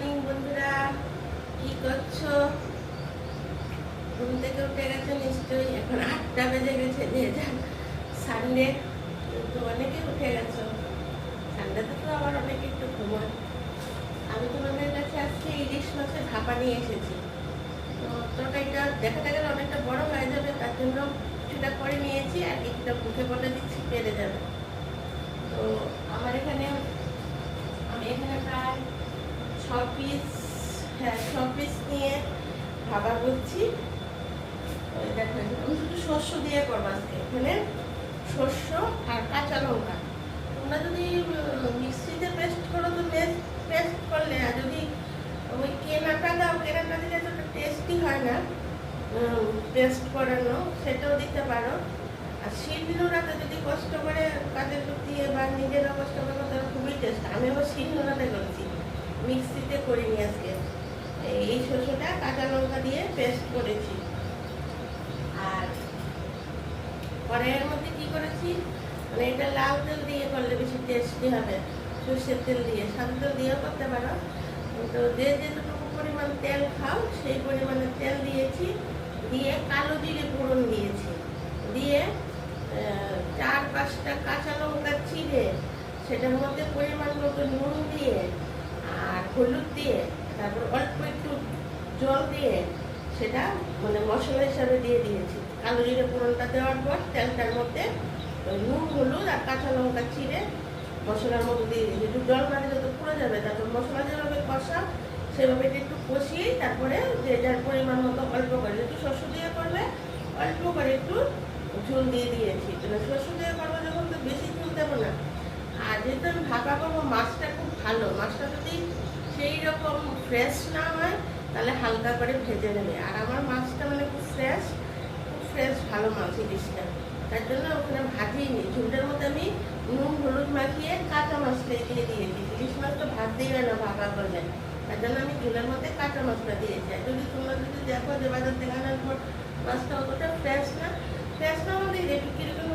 Morning বন্ধুরা, কি করছো? ঘুম থেকে উঠে গেছে নিশ্চয়ই। এখন 8টা বেজে গেছে, যে সানডে, তো অনেকে উঠে গেছো। সানডেতে তো আবার অনেকে একটু ঘুমায়। আমি তোমাদের কাছে আজকে ইলিশ মাছের ভাপা নিয়ে এসেছি। তো তরকারিটা দেখাতে গেলে অনেকটা বড় হয়ে যাবে, তার জন্য কিছুটা করে নিয়েছি আর কিছুটা মুখে বলে দিচ্ছি, পেরে যাবে। তো আমি এখানে প্রায় 6 পিস, হ্যাঁ 6 পিস নিয়ে ভাপা করছি। দেখো আমি শুধু শস্য দিয়ে করবো আজকে। এখানে শস্য আর কাঁচা লঙ্কা, তোমরা যদি মিক্সিতে পেস্ট করো তো পেস্ট করলে, আর যদি ওই কেনাটা দাও, কেনাটা দিলে তো টেস্টি হয় না, পেস্ট করানো, সেটাও দিতে পারো। আর শিলনোড়াতে যদি কষ্ট করে কাজের লোক দিয়ে বা নিজেরা কষ্ট করে তাহলে খুবই টেস্ট। আমি আবার শিলনোড়াতে করছি, মিক্সিতে করিনি আজকে। এই শস্যটা কাঁচা লঙ্কা দিয়ে পেস্ট করেছি। আর কড়াইয়ের মধ্যে কি করেছি, মানে এটা লাল তেল দিয়ে করলে বেশি টেস্টি হবে, সর্ষের তেল দিয়ে। সাদা তেল দিয়েও করতে পারো, তো যে যেটুকু পরিমাণ তেল খাও সেই পরিমাণে তেল দিয়েছি। দিয়ে কালো জিরে ফোড়ন দিয়েছি, দিয়ে 4-5টা কাঁচা লঙ্কা চিড়ে সেটার মধ্যে পরিমাণ মতো নুন দিয়ে আর হলুদ দিয়ে, তারপর অল্প একটু জল দিয়ে সেটা মানে মশলা হিসাবে দিয়ে দিয়েছি। কালো জিরে ফোড়নটা দেওয়ার পর তেলটার মধ্যে নুন, হলুদ আর কাঁচা লঙ্কা চিড়ে মশলার মধ্যে দিয়ে দিয়েছি। একটু জল মানে যত পুড়ে যাবে, তারপর মশলা যেভাবে কষা সেভাবে একটু কষিয়েই তারপরে যে যার পরিমাণ মতো অল্প করে, একটু শস্য দিয়ে করলে অল্প করে একটু ঝোল দিয়ে দিয়েছি। মানে শস্য দিয়ে করবো যখন তো বেশি ঝোল দেবো না। আর যেহেতু আমি ভাপা করবো, মাছটা খুব ভালো, মাছটা যদি সেই রকম ফ্রেশ না হয় তাহলে হালকা করে ভেজে নেবে। আর আমার মাছটা মানে খুব ফ্রেশ ভালো মাছ ইলিশটা, তার জন্য ওখানে ভাজিনি। ঝোলটার মধ্যে আমি নুন হলুদ মাখিয়ে কাঁচা মাছটা দিয়ে দিয়েছি। ইলিশ মাছ তো ভাত দিবে না ভাপা করলে, তার জন্য আমি ঝোলের মধ্যে কাঁচা মাছটা দিয়েছি। আর যদি তোমরা যদি দেখো যে বাজার থেকে আনার পর মাছটা অতটা ফ্রেশ না আমাদের একটু কিরকম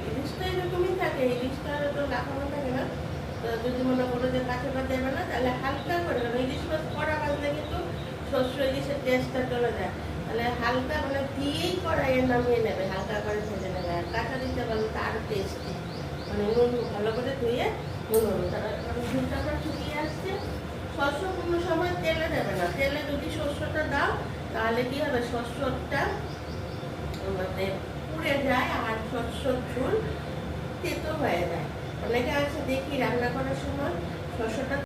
ইলিশটা এরকমই থাকে, ইলিশটা তো লাগানো থাকে না। তো যদি মনে করো যে কাঁচা পাত দেবে না, তাহলে হালকা করে, কারণ ইলিশ মাছ কড়া ভাজলে কিন্তু শস্য ইলিশের টেস্টটা চলে যায়। তাহলে হালকা মানে দিয়েই কড়াইয়ে নামিয়ে নেবে, হালকা করে ভেজে নেবে। আর কাঁচা দিতে পারলে তো আরও টেস্টি, মানে নুন ভালো করে ধুয়ে নুন তারপর ঝুলটা আবার শুকিয়ে আসছে। শস্য কোনো সময় তেলে দেবে না, তেলে যদি শস্যটা দাও তাহলে কি হবে, শস্যটা মানে পুড়ে যায় আর শস্যর ঝোল তেতো হয়ে যায়। অনেকে আছে দেখি রান্না করার সময় শস্যটা